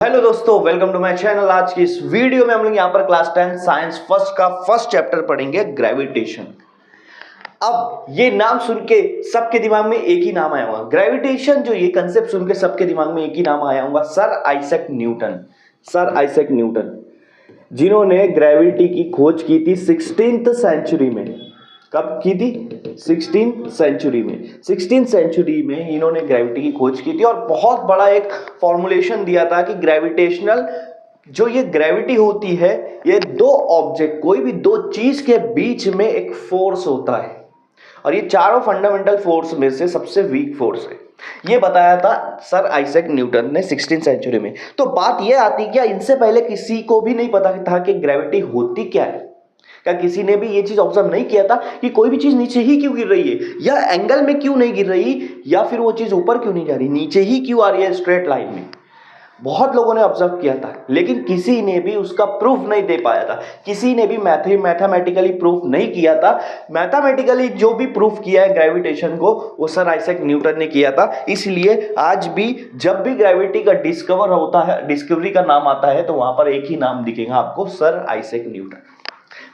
Hello दोस्तों, welcome to my channel. आज की इस वीडियो में हम लोग यहाँ पर क्लास 10 साइंस फर्स्ट का फर्स्ट चैप्टर पढ़ेंगे, ग्रेविटेशन। अब ये नाम सुन के सबके दिमाग में एक ही नाम आया होगा, ग्रेविटेशन। जो ये कंसेप्ट सुन के सबके दिमाग में एक ही नाम आया होगा, sir Isaac Newton. Sir Isaac Newton, जिन्होंने ग्रेविटी की खोज की थी 16th सेंचुरी में। कब की थी? 16th सेंचुरी में। 16th सेंचुरी में इन्होंने ग्रेविटी की खोज की थी और बहुत बड़ा एक फॉर्मूलेशन दिया था कि ग्रेविटेशनल जो ये ग्रेविटी होती है, ये दो ऑब्जेक्ट, कोई भी दो चीज के बीच में एक फोर्स होता है और ये चारों फंडामेंटल फोर्स में से सबसे वीक फोर्स है। ये बताया था सर आइजैक न्यूटन ने 16th सेंचुरी में। तो बात ये आती क्या, इनसे पहले किसी को भी नहीं पता था कि ग्रेविटी होती क्या है? क्या किसी ने भी ये चीज ऑब्जर्व नहीं किया था कि कोई भी चीज नीचे ही क्यों गिर रही है, या एंगल में क्यों नहीं गिर रही, या फिर वो चीज ऊपर क्यों नहीं जा रही, नीचे ही क्यों आ रही है स्ट्रेट लाइन में? बहुत लोगों ने ऑब्जर्व किया था, लेकिन किसी ने भी उसका प्रूफ नहीं दे पाया था। किसी ने भी मैथमेटिकली प्रूफ नहीं किया था। मैथमेटिकली जो भी प्रूफ किया है ग्रेविटेशन को, वो सर आइजैक न्यूटन ने किया था। इसलिए आज भी जब भी ग्रेविटी का डिस्कवर होता है, डिस्कवरी का नाम आता है, तो वहां पर एक ही नाम दिखेगा आपको, सर आइजैक न्यूटन।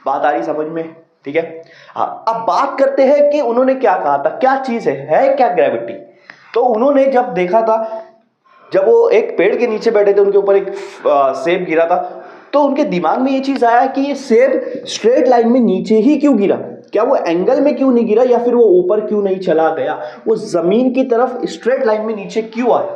बात आ रही समझ में? ठीक है। हाँ, अब बात करते हैं कि उन्होंने क्या कहा था, क्या चीज है क्या ग्रेविटी। तो उन्होंने जब देखा था, जब वो एक पेड़ के नीचे बैठे थे, उनके ऊपर एक सेब गिरा था, तो उनके दिमाग में ये चीज आया कि ये सेब स्ट्रेट लाइन में नीचे ही क्यों गिरा, क्या वो एंगल में क्यों नहीं गिरा, या फिर वो ऊपर क्यों नहीं चला गया, वो जमीन की तरफ स्ट्रेट लाइन में नीचे क्यों आया।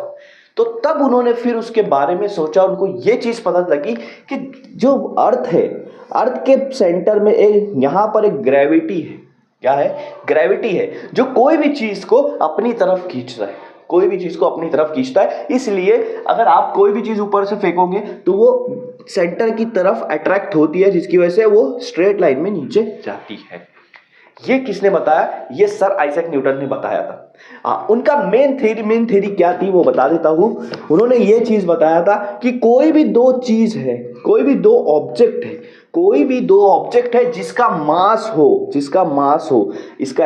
तो तब उन्होंने फिर उसके बारे में सोचा, उनको ये चीज पता लगी कि जो अर्थ है, अर्थ के सेंटर में एक यहां पर एक ग्रेविटी है। क्या है? ग्रेविटी है, जो कोई भी चीज को अपनी तरफ खींचता है, कोई भी चीज को अपनी तरफ खींचता है। इसलिए अगर आप कोई भी चीज ऊपर से फेंकोगे तो वो सेंटर की तरफ अट्रैक्ट होती है, जिसकी वजह से वो स्ट्रेट लाइन में नीचे जाती है। ये किसने बताया? ये सर आइजैक न्यूटन ने बताया था। उनका मेन थ्योरी क्या थी वो बता देता हूं। उन्होंने ये चीज बताया था कि कोई भी दो चीज है, कोई भी दो ऑब्जेक्ट है, कोई भी दो ऑब्जेक्ट है जिसका मास हो, इसका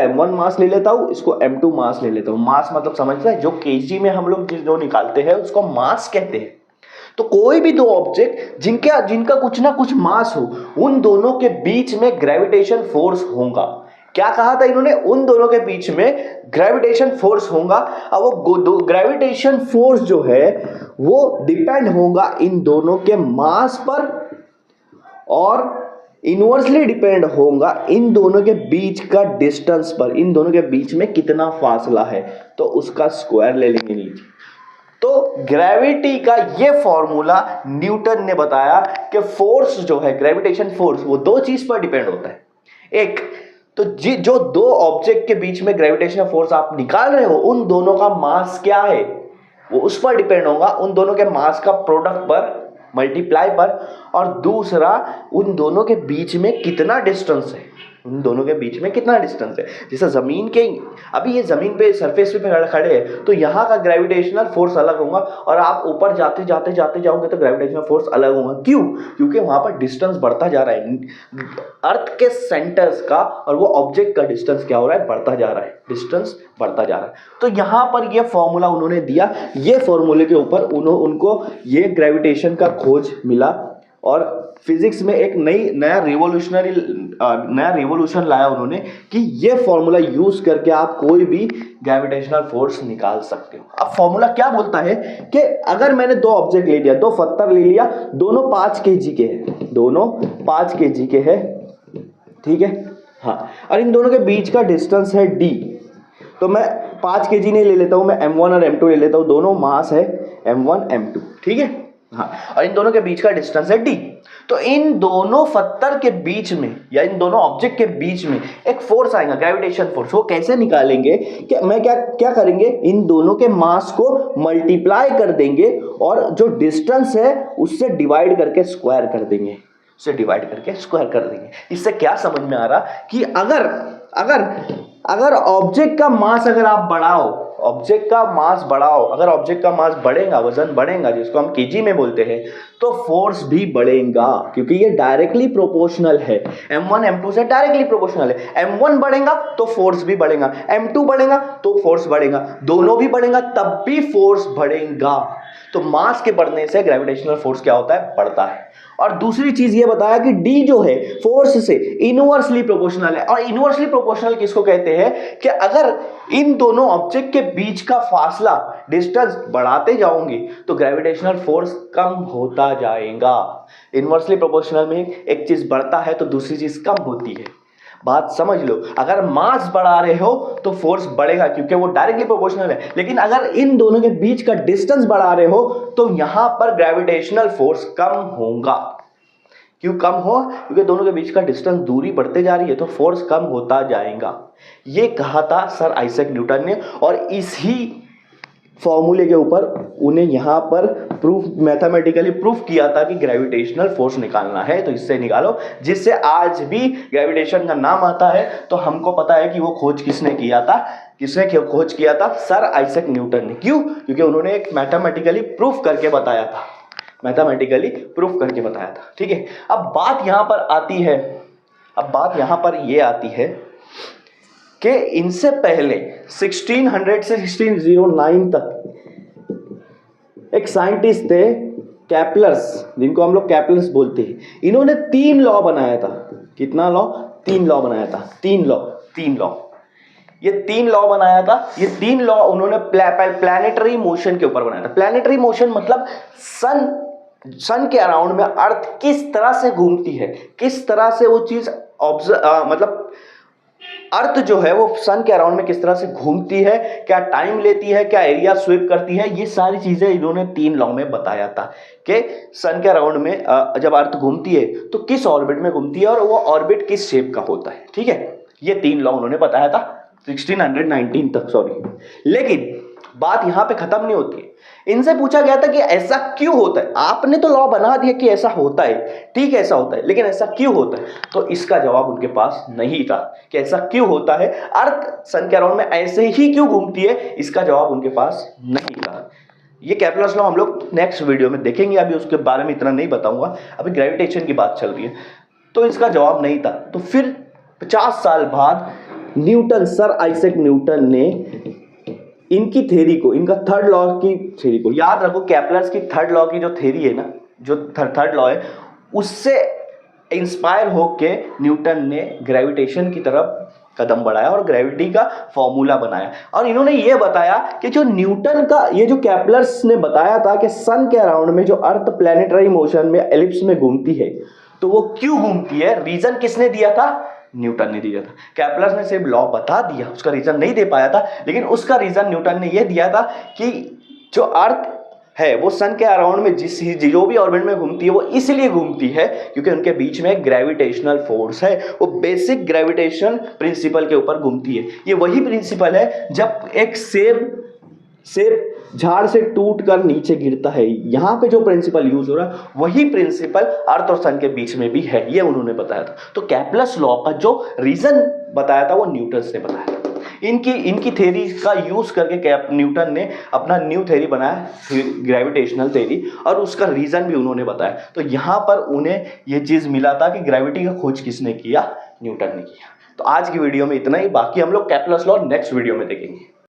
m1 मास ले लेता हूं, इसको m2 मास ले लेता हूं। मास मतलब समझता है, जो केजी में हम लोग जो निकालते हैं उसको मास कहते हैं। तो कोई भी दो ऑब्जेक्ट जिनका कुछ ना कुछ मास हो, उन दोनों के बीच में ग्रेविटेशन फोर्स होगा। क्या कहा था इन्होंने? उन दोनों के बीच में ग्रेविटेशन फोर्स होगा। अब वो ग्रेविटेशन फोर्स जो है वो डिपेंड होगा इन दोनों के मास पर, और इनवर्सली डिपेंड होगा इन दोनों के बीच का डिस्टेंस पर। इन दोनों के बीच में कितना फासला है, तो उसका स्क्वायर ले लेंगे नीचे। तो ग्रेविटी का ये फॉर्मूला न्यूटन ने बताया कि फोर्स जो है, ग्रेविटेशन फोर्स, वो दो चीज पर डिपेंड होता है। एक तो जो दो ऑब्जेक्ट के बीच में ग्रेविटेशन फोर्स आप निकाल रहे हो, उन दोनों का मास क्या है वो उस पर डिपेंड होगा, उन दोनों के मास का प्रोडक्ट पर, मल्टीप्लाई पर। और दूसरा, उन दोनों के बीच में कितना डिस्टेंस है, उन दोनों के बीच में कितना डिस्टेंस है। जैसे जमीन के, अभी ये जमीन पे सरफेस पे खड़े हैं, तो यहाँ का ग्रेविटेशनल फोर्स अलग होगा, और आप ऊपर जाते जाते जाते जाओगे तो ग्रेविटेशनल फोर्स अलग होगा। क्यों? क्योंकि वहां पर डिस्टेंस बढ़ता जा रहा है, अर्थ के सेंटर्स का और वो ऑब्जेक्ट का डिस्टेंस क्या हो रहा है? बढ़ता जा रहा है, डिस्टेंस बढ़ता जा रहा है। तो यहाँ पर ये फॉर्मूला उन्होंने दिया, ये फॉर्मूले के ऊपर उनको ये ग्रेविटेशन का खोज मिला, और फिजिक्स में एक नया रिवोल्यूशन लाया उन्होंने कि ये फॉर्मूला यूज करके आप कोई भी ग्रेविटेशनल फोर्स निकाल सकते हो। अब फॉर्मूला क्या बोलता है कि अगर मैंने दो ऑब्जेक्ट ले लिया, दो पत्थर ले लिया, दोनों 5 kg के हैं, दोनों 5 kg के हैं, ठीक है। हाँ, और इन दोनों के बीच का डिस्टेंस है d। तो मैं 5 kg नहीं ले लेता हूं, मैं m1 और m2 ले लेता हूं, दोनों मास है m1 m2, ठीक है। हाँ, और इन दोनों के बीच का डिस्टेंस है d। तो इन दोनों पत्थर के बीच में, या इन दोनों ऑब्जेक्ट के बीच में एक फोर्स आएगा, ग्रेविटेशन फोर्स। वो कैसे निकालेंगे कि मैं क्या करेंगे, इन दोनों के मास को मल्टीप्लाई कर देंगे, और जो डिस्टेंस है उससे डिवाइड करके स्क्वायर कर देंगे, इससे क्या समझ में आ रहा कि अगर ऑब्जेक्ट का मास अगर आप बढ़ाओ, ऑब्जेक्ट का मास बढ़ाओ, अगर ऑब्जेक्ट का मास बढ़ेगा, वजन बढ़ेगा, जिसको हम केजी में बोलते हैं, तो फोर्स भी बढ़ेगा, क्योंकि ये डायरेक्टली प्रोपोर्शनल है। m1 m2 से डायरेक्टली प्रोपोर्शनल है। m1 बढ़ेगा तो फोर्स भी बढ़ेगा, m2 बढ़ेगा तो फोर्स बढ़ेगा, दोनों भी बढ़ेगा तब भी फोर्स बढ़ेगा। तो मास के बढ़ने से ग्रेविटेशनल फोर्स क्या होता है, बढ़ता है। और दूसरी चीज ये बताया कि d जो है फोर्स से इनवर्सली प्रोपोर्शनल है। और इनवर्सली प्रोपोर्शनल किसको कहते हैं कि अगर इन दोनों ऑब्जेक्ट के बीच का फासला, डिस्टेंस बढ़ाते जाओगे तो ग्रेविटेशनल फोर्स कम होता जाएगा। इनवर्सली प्रोपोर्शनल में एक चीज बढ़ता है तो दूसरी चीज कम होती है। बात समझ लो, अगर मास बढ़ा रहे हो तो फोर्स बढ़ेगा क्योंकि वो डायरेक्टली प्रोपोर्शनल है, लेकिन अगर इन दोनों के बीच का डिस्टेंस बढ़ा रहे हो तो यहां पर ग्रेविटेशनल फोर्स कम होगा। क्यों कम हो, क्योंकि दोनों के बीच का डिस्टेंस, दूरी बढ़ते जा रही है तो फोर्स कम होता जाएगा। ये कहा था सर आइजैक न्यूटन ने, और इसी फॉर्मूले के ऊपर उन्हें यहां पर प्रूफ, मैथमेटिकली प्रूफ किया था कि ग्रेविटेशनल फोर्स निकालना है तो इससे निकालो, जिससे आज भी ग्रेविटेशन का नाम आता है। तो हमको पता है कि वो खोज किसने किया था, किसने खोज किया था, सर आइजैक न्यूटन ने। क्यों, क्योंकि उन्होंने एक मैथमेटिकली प्रूफ करके बताया था, मैथमेटिकली प्रूफ करके बताया था। ठीक है, अब बात यहां पर आती है, अब बात यहां पर ये आती है कि इनसे पहले 1600 से 1609 तक एक साइंटिस्ट थे कैप्लर्स, जिनको हम लोग कैप्लर्स बोलते हैं। इन्होंने 3 लॉ बनाया था। कितना लॉ, 3 लॉ बनाया था। 3 लॉ, 3 लॉ, ये 3 लॉ बनाया था। ये 3 लॉ उन्होंने प्लैनेटरी मोशन के ऊपर बनाया था। प्लैनेटरी मोशन मतलब सन के अराउंड में अर्थ किस तरह से घूमती है, किस तरह से वो चीज मतलब अर्थ जो है वो सन के अराउंड में किस तरह से घूमती है, क्या टाइम लेती है, क्या एरिया स्वीप करती है, ये सारी चीजें इन्होंने 3 लॉ में बताया था कि सन के अराउंड में जब अर्थ घूमती है तो किस ऑर्बिट में घूमती है और वो ऑर्बिट किस शेप का होता है। ठीक है, ये 3 लॉ उन्होंने बताया था 1619 तक, सॉरी। लेकिन बात यहां पे खत्म नहीं होती है। इनसे पूछा गया था कि ऐसा क्यों होता है, आपने तो लॉ बना दिया कि ऐसा होता है, ठीक है ऐसा होता है, लेकिन ऐसा क्यों होता है, तो इसका जवाब उनके पास नहीं था कि ऐसा क्यों होता है, अर्थ सन के अराउंड में ऐसे ही क्यों घूमती है, इसका जवाब उनके पास नहीं था। ये कैप्लर्स लॉ हम लोग नेक्स्ट वीडियो में देखेंगे, अभी उसके बारे में इतना नहीं बताऊंगा, अभी ग्रेविटेशन की बात चल रही है। तो इसका जवाब नहीं था। तो फिर 50 साल बाद न्यूटन, सर आइजैक न्यूटन ने इनकी थ्योरी को, इनका थर्ड लॉ की थ्योरी को, याद रखो कैप्लर्स की थर्ड लॉ की जो थ्योरी है ना, जो थर्ड लॉ है, उससे इंस्पायर होके न्यूटन ने ग्रेविटेशन की तरफ कदम बढ़ाया और ग्रेविटी का फॉर्मूला बनाया। और इन्होंने ये बताया कि जो न्यूटन का, ये जो कैप्लर्स ने बताया था कि सन के अराउंड में जो अर्थ प्लैनेटरी मोशन में एलिप्स में घूमती है, तो वो क्यों घूमती है, रीजन किसने दिया था, न्यूटन ने दिया था। कैप्लर्स ने सिर्फ लॉ बता दिया, उसका रीजन नहीं दे पाया था, लेकिन उसका रीजन न्यूटन ने यह दिया था कि जो अर्थ है वो सन के अराउंड में जो भी ऑर्बिट में घूमती है वो इसलिए घूमती है क्योंकि उनके बीच में ग्रेविटेशनल फोर्स है, वो बेसिक ग्रेविटेशन प्रिंसिपल के ऊपर घूमती है। ये वही प्रिंसिपल है जब एक सेब झाड़ से टूट कर नीचे गिरता है, यहां पे जो प्रिंसिपल यूज हो रहा है वही प्रिंसिपल अर्थ और सन के बीच में भी है, ये उन्होंने बताया था। तो कैप्लर्स लॉ का जो रीजन बताया था वो न्यूटन ने बताया था। इनकी थ्योरी का यूज करके न्यूटन ने अपना न्यू थ्योरी बनाया, ग्रेविटेशनल थ्योरी, और उसका रीजन भी उन्होंने बताया। तो यहां पर उन्हें यह चीज मिला था कि ग्रेविटी का खोज किसने किया, न्यूटन ने किया। तो आज की वीडियो में इतना ही, बाकी हम लोग कैप्लर्स लॉ नेक्स्ट वीडियो में देखेंगे।